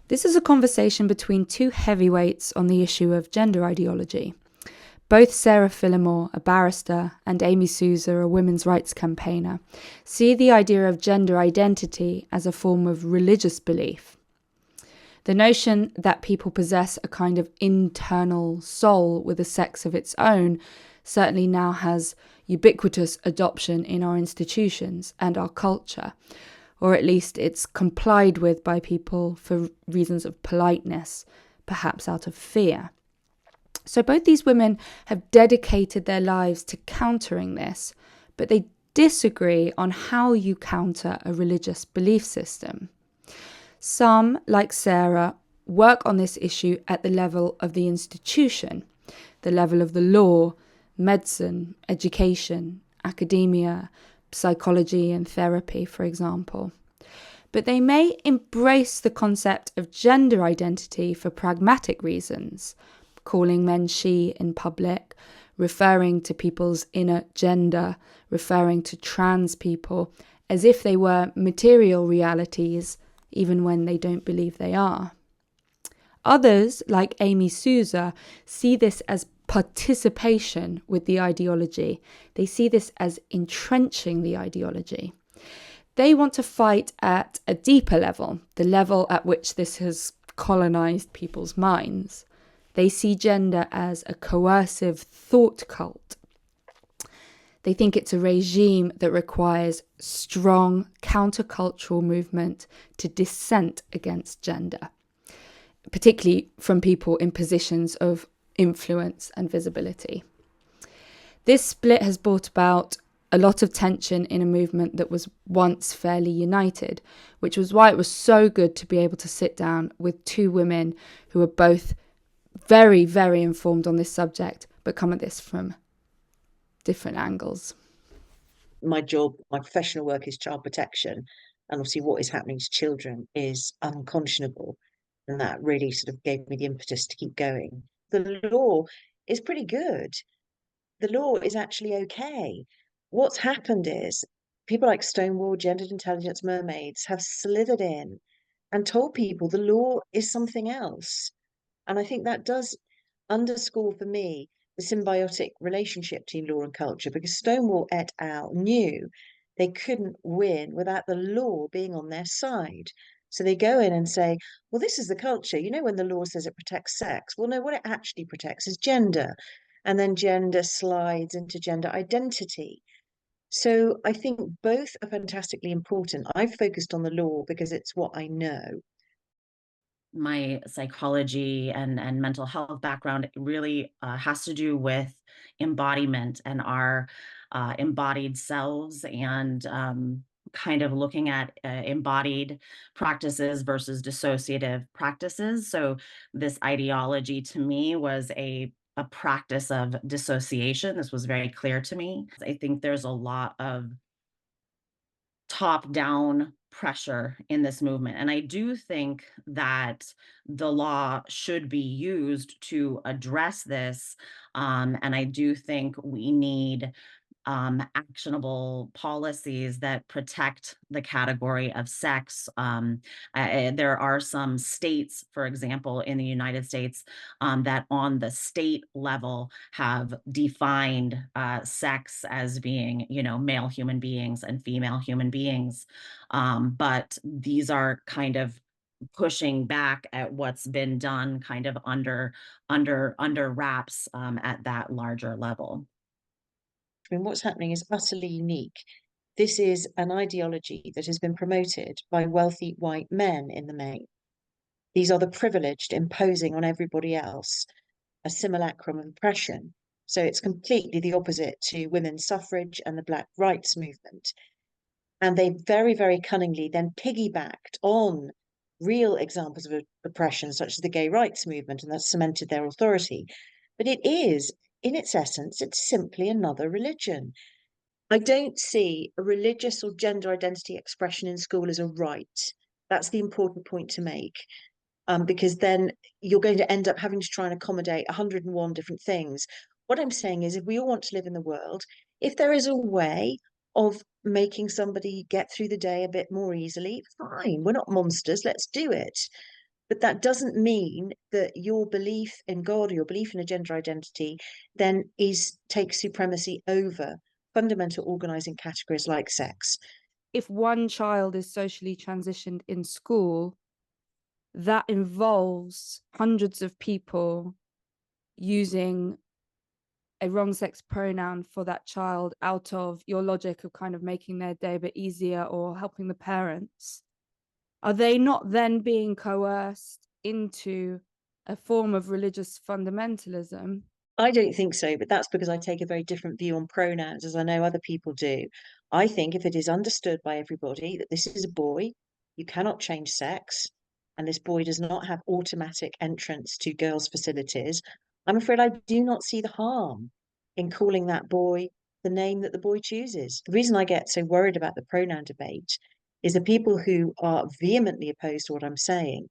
This is a conversation between two heavyweights on the issue of gender ideology. Both Sarah Philimore, a barrister, and Amy Sousa, a women's rights campaigner, see the idea of gender identity as a form of religious belief. The notion that people possess a kind of internal soul with a sex of its own certainly now has ubiquitous adoption in our institutions and our culture, or at least it's complied with by people for reasons of politeness, perhaps out of fear. So both these women have dedicated their lives to countering this, but they disagree on how you counter a religious belief system. Some, like Sarah, work on this issue at the level of the institution, the level of the law, medicine, education, academia, psychology and therapy, for example. But they may embrace the concept of gender identity for pragmatic reasons, calling men she in public, referring to people's inner gender, referring to trans people as if they were material realities, even when they don't believe they are. Others, like Amy Sousa, see this as participation with the ideology. They see this as entrenching the ideology. They want to fight at a deeper level, the level at which this has colonized people's minds. They see gender as a coercive thought cult. They think it's a regime that requires strong countercultural movement to dissent against gender, particularly from people in positions of influence and visibility. This split has brought about a lot of tension in a movement that was once fairly united, which was why it was so good to be able to sit down with two women who are both very, very informed on this subject, but come at this from different angles. My job, my professional work is child protection, and obviously what is happening to children is unconscionable, and that really sort of gave me the impetus to keep going. The law is pretty good. The law is actually okay. What's happened is people like Stonewall, gendered intelligence mermaids have slithered in and told people the law is something else. And I think that does underscore for me the symbiotic relationship between law and culture, because Stonewall et al. Knew they couldn't win without the law being on their side. So they go in and say, well, this is the culture. You know, when the law says it protects sex, well, no, what it actually protects is gender. And then gender slides into gender identity. So I think both are fantastically important. I've focused on the law because it's what I know. My psychology and mental health background really has to do with embodiment and our embodied selves, and kind of looking at embodied practices versus dissociative practices. So this ideology to me was a practice of dissociation. This was very clear to me. I think there's a lot of top down pressure in this movement. And I do think that the law should be used to address this. And I do think we need actionable policies that protect the category of sex. There are some states, for example, in the United States, that on the state level have defined sex as being, male human beings and female human beings. But these are kind of pushing back at what's been done kind of under wraps at that larger level. I mean, what's happening is utterly unique. This is an ideology that has been promoted by wealthy white men in the main. These are the privileged imposing on everybody else a simulacrum of oppression. So it's completely the opposite to women's suffrage and the Black rights movement. And they very, very cunningly then piggybacked on real examples of oppression, such as the gay rights movement, and that cemented their authority. But it is, in its essence, it's simply another religion. I don't see a religious or gender identity expression in school as a right. That's the important point to make, because then you're going to end up having to try and accommodate 101 different things. What I'm saying is, if we all want to live in the world, if there is a way of making somebody get through the day a bit more easily, fine. We're not monsters. Let's do it. But that doesn't mean that your belief in God or your belief in a gender identity then takes supremacy over fundamental organizing categories like sex. If one child is socially transitioned in school, that involves hundreds of people using a wrong sex pronoun for that child out of your logic of kind of making their day a bit easier or helping the parents. Are they not then being coerced into a form of religious fundamentalism? I don't think so, but that's because I take a very different view on pronouns, as I know other people do. I think if it is understood by everybody that this is a boy, you cannot change sex, and this boy does not have automatic entrance to girls' facilities, I'm afraid I do not see the harm in calling that boy the name that the boy chooses. The reason I get so worried about the pronoun debate is the people who are vehemently opposed to what I'm saying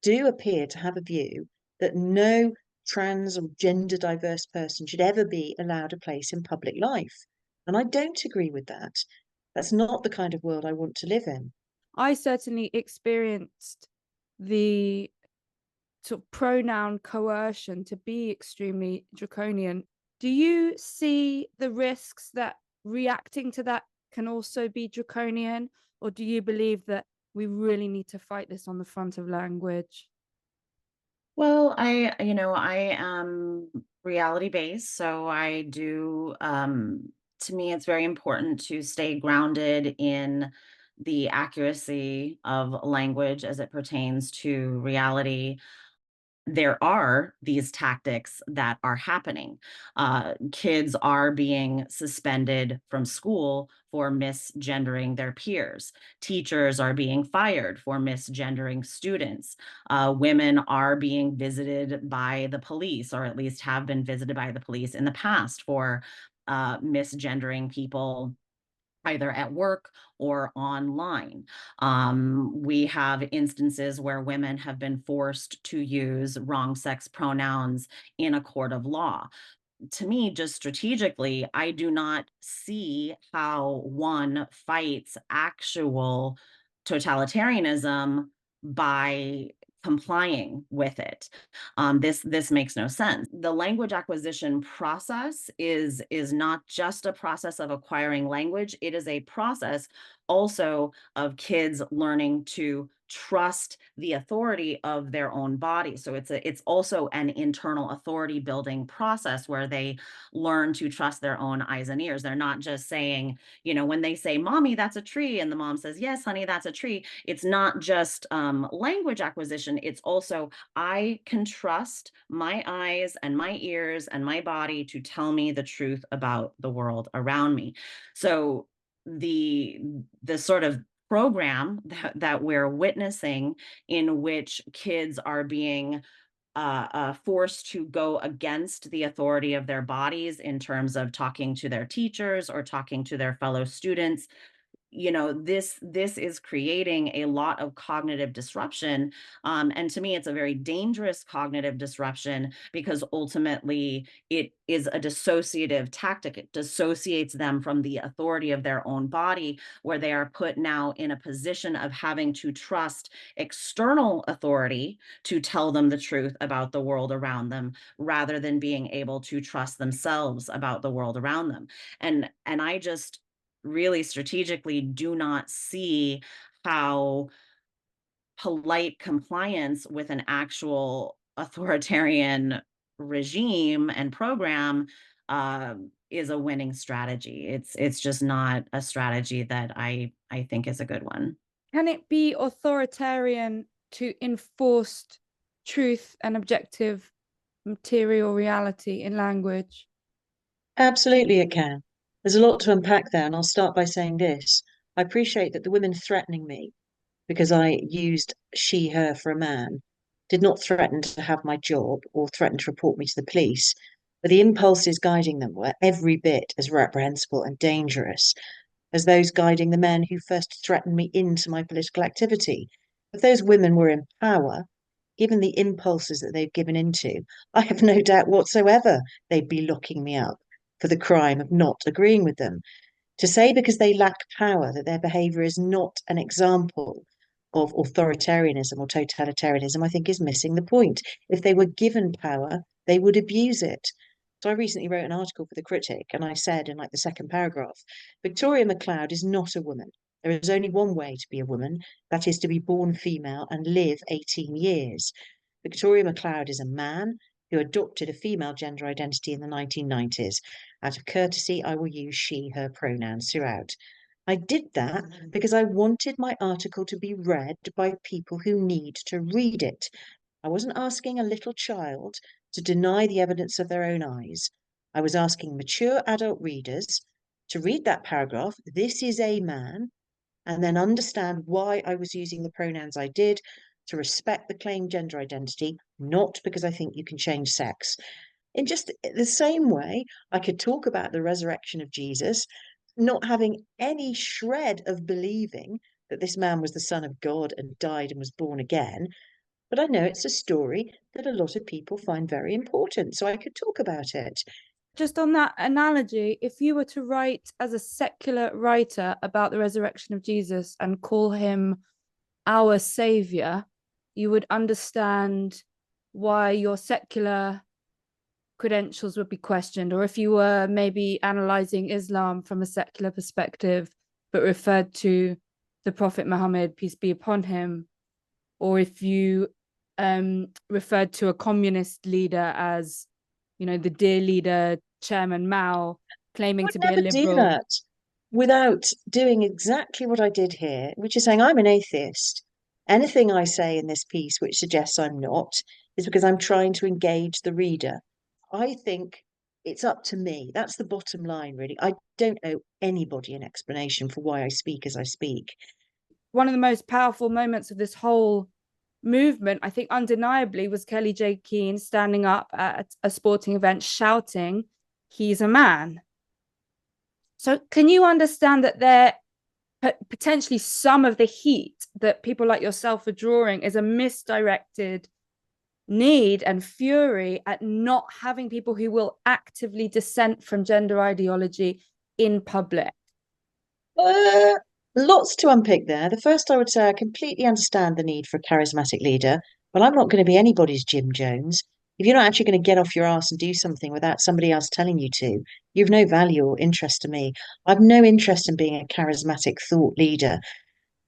do appear to have a view that no trans or gender diverse person should ever be allowed a place in public life. And I don't agree with that. That's not the kind of world I want to live in. I certainly experienced the sort of pronoun coercion to be extremely draconian. Do you see the risks that reacting to that can also be draconian, or do you believe that we really need to fight this on the front of language? Well, I am reality based, so I do, to me, it's very important to stay grounded in the accuracy of language as it pertains to reality. There are these tactics that are happening. Kids are being suspended from school for misgendering their peers. Teachers are being fired for misgendering students. Women are being visited by the police, or at least have been visited by the police in the past for misgendering people either at work or online. We have instances where women have been forced to use wrong sex pronouns in a court of law. To me, just strategically, I do not see how one fights actual totalitarianism by complying with it. This makes no sense. The language acquisition process is not just a process of acquiring language, it is a process also of kids learning to trust the authority of their own body. So it's also an internal authority building process where they learn to trust their own eyes and ears. They're not just saying, when they say, "Mommy, that's a tree," and the mom says, "Yes, honey, that's a tree." It's not just language acquisition. It's also, I can trust my eyes and my ears and my body to tell me the truth about the world around me. So the sort of program that we're witnessing, in which kids are being forced to go against the authority of their bodies in terms of talking to their teachers or talking to their fellow students, this is creating a lot of cognitive disruption, and to me it's a very dangerous cognitive disruption, because ultimately it is a dissociative tactic. It dissociates them from the authority of their own body, where they are put now in a position of having to trust external authority to tell them the truth about the world around them, rather than being able to trust themselves about the world around them. And I just really strategically do not see how polite compliance with an actual authoritarian regime and program is a winning strategy. It's just not a strategy that I think is a good one. Can it be authoritarian to enforce truth and objective material reality in language? Absolutely, it can. There's a lot to unpack there, and I'll start by saying this. I appreciate that the women threatening me because I used she, her for a man did not threaten to have my job or threaten to report me to the police, but the impulses guiding them were every bit as reprehensible and dangerous as those guiding the men who first threatened me into my political activity. If those women were in power, given the impulses that they've given into, I have no doubt whatsoever they'd be locking me up for the crime of not agreeing with them. To say because they lack power that their behaviour is not an example of authoritarianism or totalitarianism, I think, is missing the point. If they were given power, they would abuse it. So I recently wrote an article for The Critic, and I said in like the second paragraph, Victoria MacLeod is not a woman. There is only one way to be a woman, that is to be born female and live 18 years. Victoria MacLeod is a man who adopted a female gender identity in the 1990s. Out of courtesy, I will use she, her pronouns throughout. I did that because I wanted my article to be read by people who need to read it. I wasn't asking a little child to deny the evidence of their own eyes. I was asking mature adult readers to read that paragraph, this is a man, and then understand why I was using the pronouns I did, to respect the claimed gender identity, not because I think you can change sex. In just the same way, I could talk about the resurrection of Jesus, not having any shred of believing that this man was the Son of God and died and was born again. But I know it's a story that a lot of people find very important, so I could talk about it. Just on that analogy, if you were to write as a secular writer about the resurrection of Jesus and call him our savior, you would understand why your secular credentials would be questioned. Or if you were maybe analyzing Islam from a secular perspective, but referred to the Prophet Muhammad, peace be upon him, or if you referred to a communist leader as, you know, the dear leader, Chairman Mao, claiming to be a Never do liberal. that without doing exactly what I did here, which is saying I'm an atheist. Anything I say in this piece which suggests I'm not is because I'm trying to engage the reader. I think it's up to me. That's the bottom line, really. I don't owe anybody an explanation for why I speak as I speak. One of the most powerful moments of this whole movement, I think undeniably, was Kelly J. Keane standing up at a sporting event shouting, "He's a man." So can you understand that there potentially some of the heat that people like yourself are drawing is a misdirected need and fury at not having people who will actively dissent from gender ideology in public? Lots to unpick there. The first, I would say, I completely understand the need for a charismatic leader, but I'm not going to be anybody's Jim Jones. If you're not actually going to get off your ass and do something without somebody else telling you to, you've no value or interest to me. I've no interest in being a charismatic thought leader.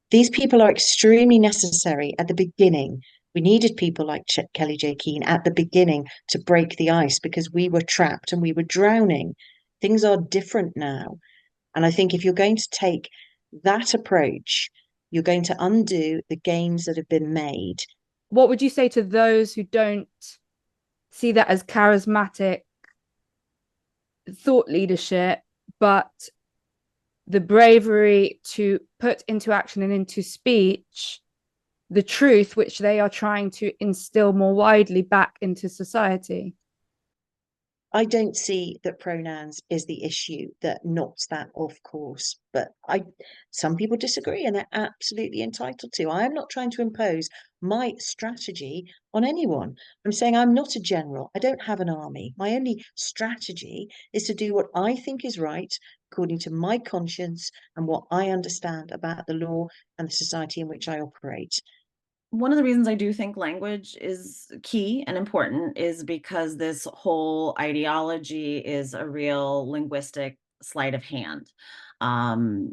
These people are extremely necessary at the beginning. We needed people like Kelly J. Keane at the beginning to break the ice because we were trapped and we were drowning. Things are different now. And I think if you're going to take that approach, you're going to undo the gains that have been made. What would you say to those who don't see that as charismatic thought leadership, but the bravery to put into action and into speech the truth which they are trying to instill more widely back into society? I don't see that pronouns is the issue that knocks that off course, but some people disagree and they're absolutely entitled to. I am not trying to impose my strategy on anyone. I'm saying I'm not a general. I don't have an army. My only strategy is to do what I think is right according to my conscience and what I understand about the law and the society in which I operate. One of the reasons I do think language is key and important is because this whole ideology is a real linguistic sleight of hand.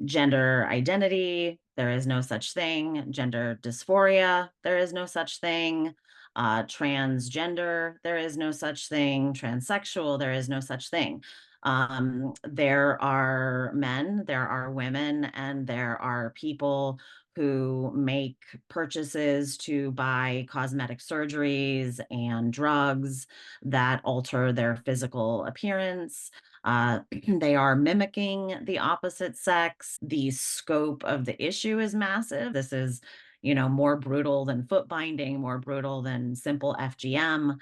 Gender identity, there is no such thing. Gender dysphoria, there is no such thing. Transgender, there is no such thing. Transsexual, there is no such thing. There are men, there are women, and there are people who make purchases to buy cosmetic surgeries and drugs that alter their physical appearance. They are mimicking the opposite sex. The scope of the issue is massive. This is, more brutal than foot binding, more brutal than simple FGM.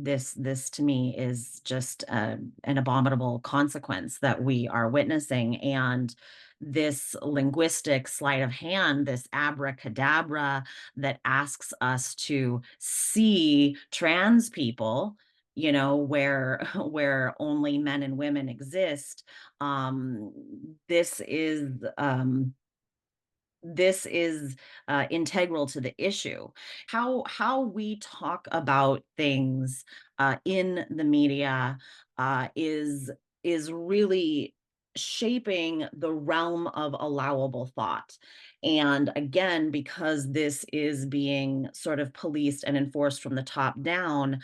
This to me is just an abominable consequence that we are witnessing. And this linguistic sleight of hand, this abracadabra that asks us to see trans people, where where only men and women exist. This is this is integral to the issue. How we talk about things in the media is really shaping the realm of allowable thought. And again, because this is being sort of policed and enforced from the top down,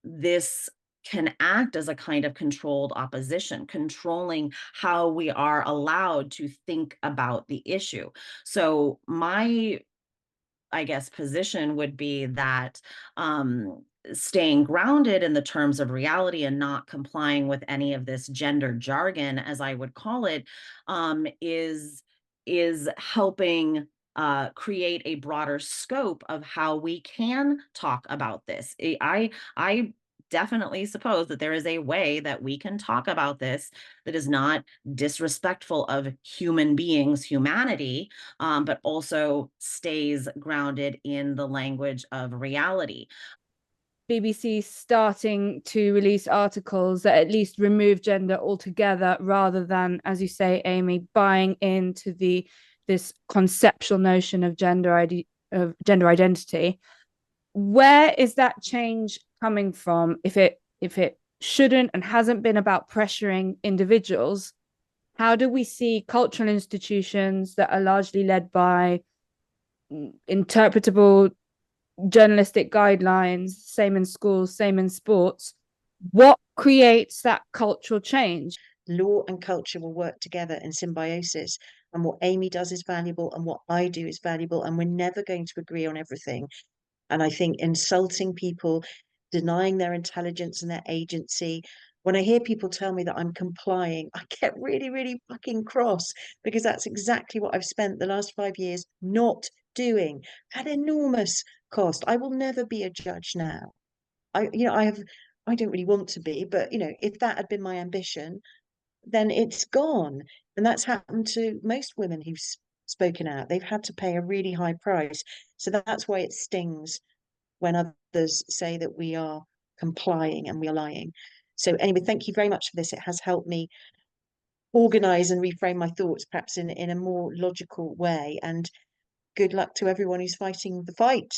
this can act as a kind of controlled opposition, controlling how we are allowed to think about the issue. So my, I guess, position would be that staying grounded in the terms of reality and not complying with any of this gender jargon, as I would call it, is helping create a broader scope of how we can talk about this. I definitely suppose that there is a way that we can talk about this that is not disrespectful of human beings, humanity, but also stays grounded in the language of reality. BBC starting to release articles that at least remove gender altogether, rather than, as you say, Amy, buying into this conceptual notion of gender identity. Where is that change coming from? If it shouldn't and hasn't been about pressuring individuals, how do we see cultural institutions that are largely led by interpretable journalistic guidelines, same in schools, same in sports? What creates that cultural change? Law and culture will work together in symbiosis, and what Amy does is valuable and what I do is valuable, and we're never going to agree on everything. And I think insulting people, denying their intelligence and their agency, when I hear people tell me that I'm complying, I get really, really fucking cross, because that's exactly what I've spent the last 5 years not doing at enormous cost. I will never be a judge now. I don't really want to be, but if that had been my ambition, then it's gone. And that's happened to most women who've spoken out. They've had to pay a really high price. So that's why it stings when others say that we are complying and we are lying. So anyway, thank you very much for this. It has helped me organize and reframe my thoughts, perhaps in a more logical way. And good luck to everyone who's fighting the fight.